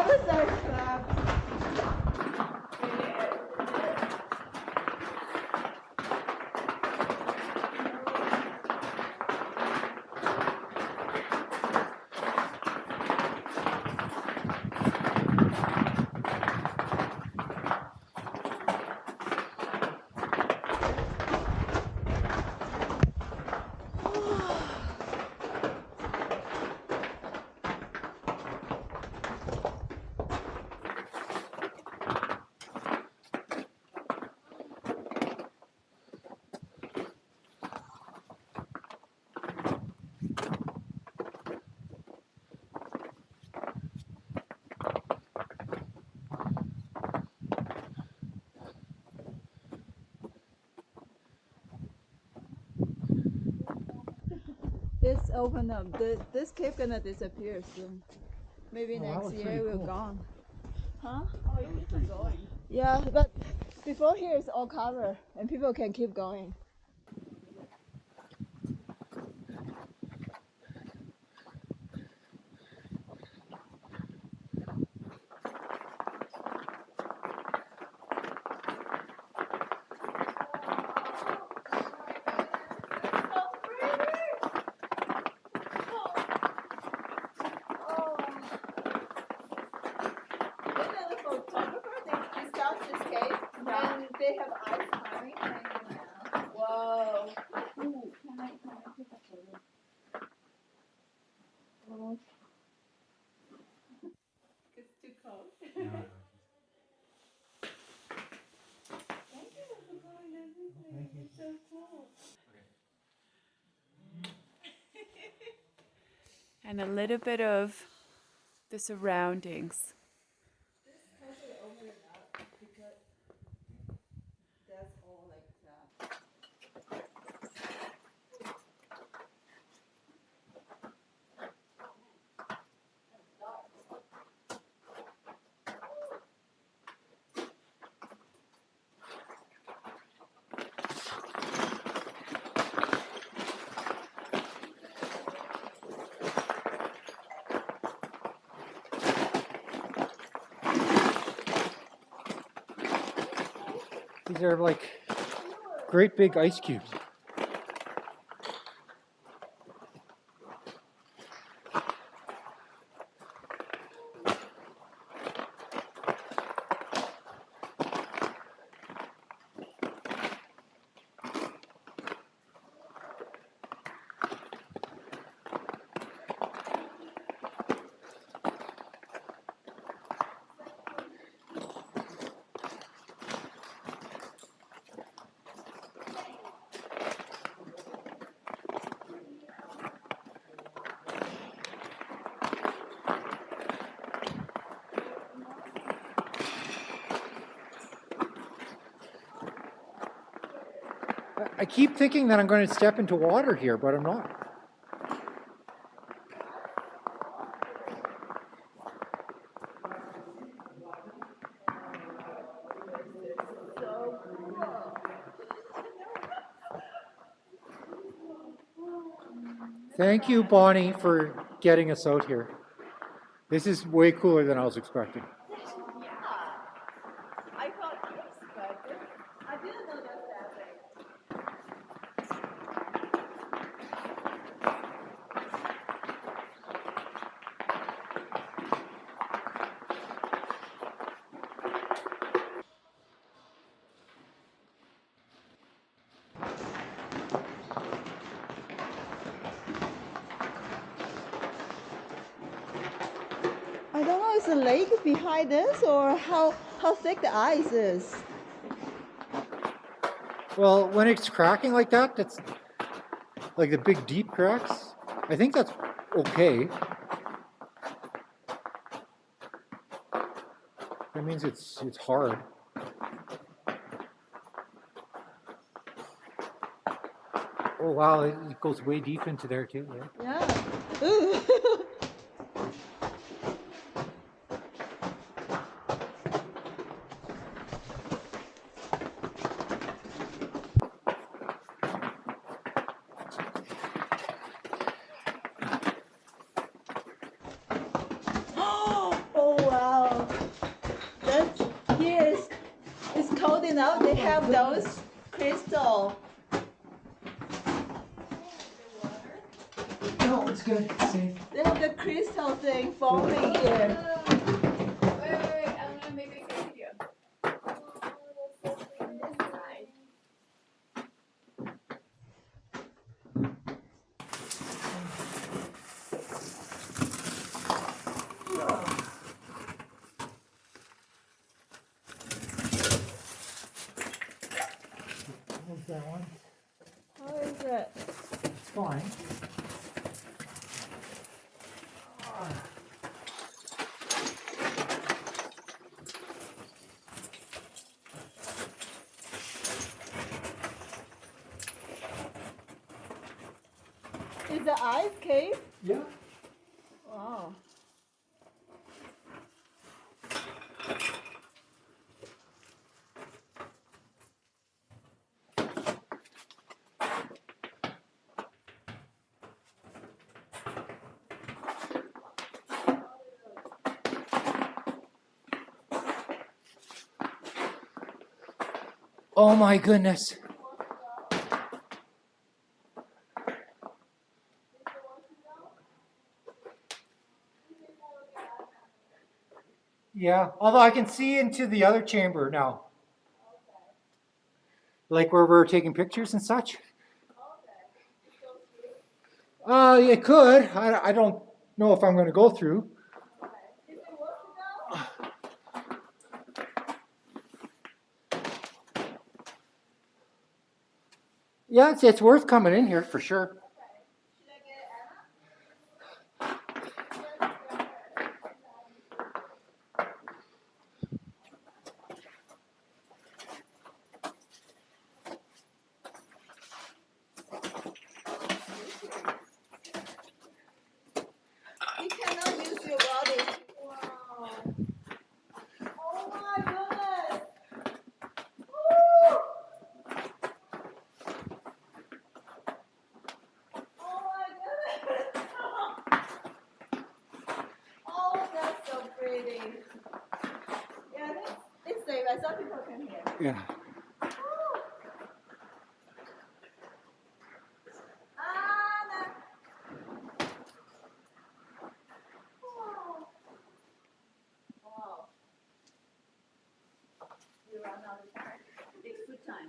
other side collapsed. It's open up. This cave gonna disappear soon. Maybe next year we're gone. Huh? Oh, it keeps going. Yeah, but before here it's all cover and people can keep going. They have ice climbing hanging around. Whoa. Ooh, can I take a photo? Oh. It's too cold. Thank you for going everything. Thank you. It's so cool. And a little bit of the surroundings. This totally opened it up because that's all like that. These are like great big ice cubes. I keep thinking that I'm going to step into water here, but I'm not. Thank you, Bonnie, for getting us out here. This is way cooler than I was expecting. Yeah. I thought yes, but I didn't know that's that big. I don't know, is the lake behind this or how thick the ice is? Well, when it's cracking like that, that's like the big deep cracks. I think that's okay. That means it's hard. Oh wow, it goes way deep into there too. Yeah. Ooh. Oh wow. know, they have those crystal. No, it's good. See? They have the crystal thing forming here. Wait, I'm gonna make a cake video. What's that one? How is it? It's fine. Is the ice cave? Yeah. Wow. Oh my goodness. Yeah, although I can see into the other chamber now. Like where we're taking pictures and such. It could. I don't know if I'm going to go through. Yeah, it's worth coming in here for sure. You cannot use your body. Wow. Oh my goodness. Woo! Oh my goodness. Oh, that's so pretty. Yeah, it's safe. I saw people come here. Yeah.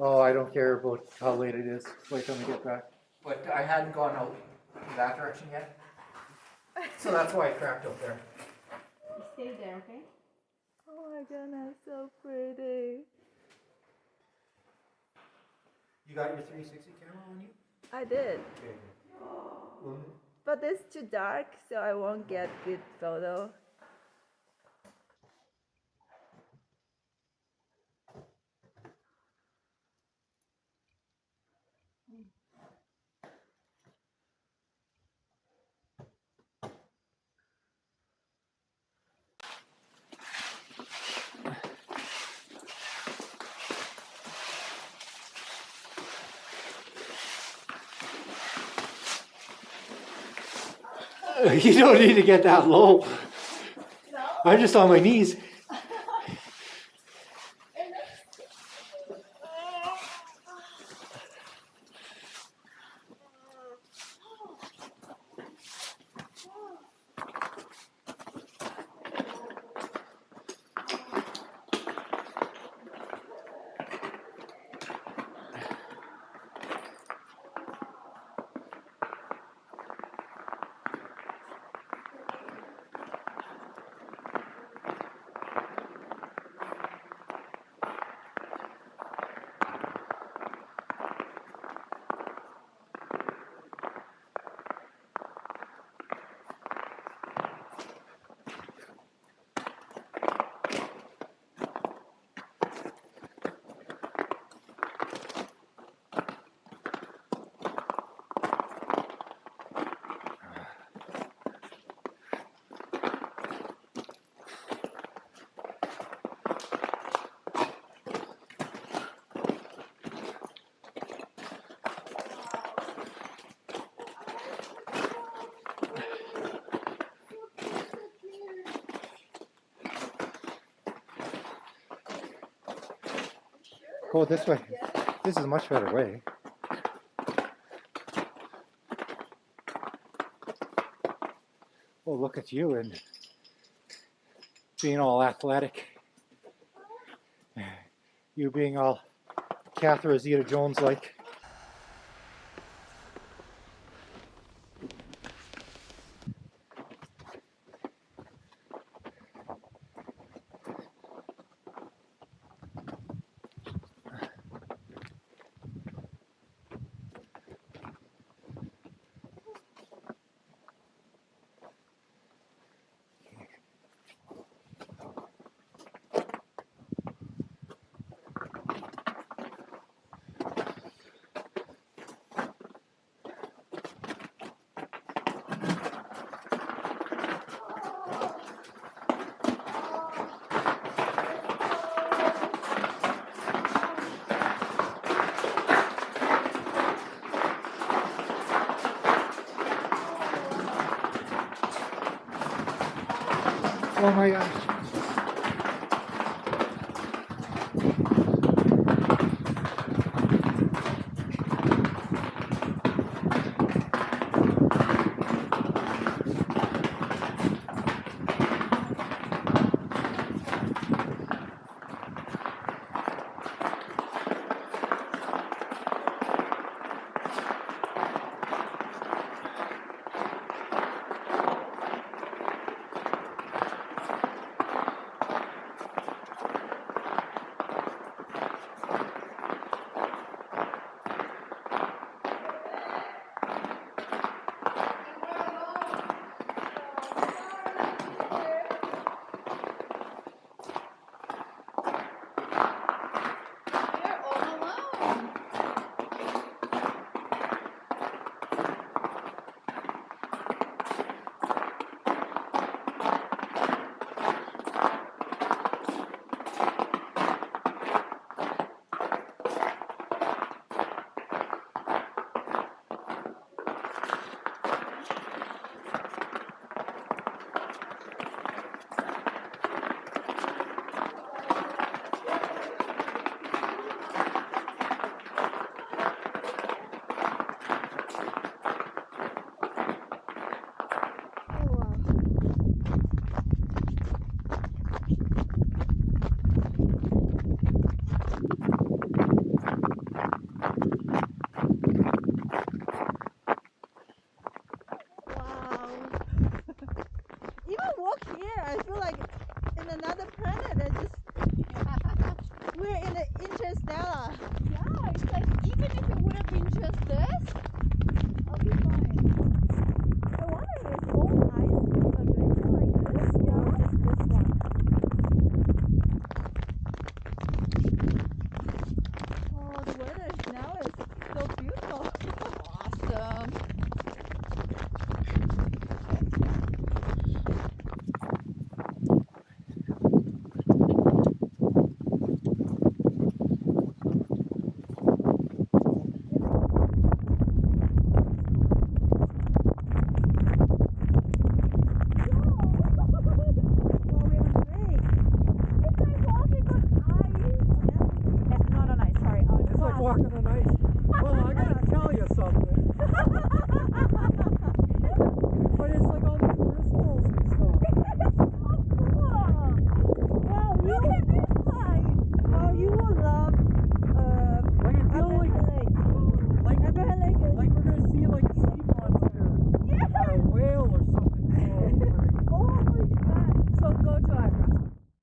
Oh, I don't care about how late it is. Wait till we get back. But I hadn't gone out in that direction yet. So that's why I cracked up there. Stay there, okay? Oh my goodness, so pretty. You got your 360 camera on you? I did. Okay. But it's too dark, so I won't get good photo. You don't need to get that low. No? I'm just on my knees. Go this way. This is a much better way. Oh, look at you and being all athletic. You being all Catherine Zeta-Jones like. Oh my gosh.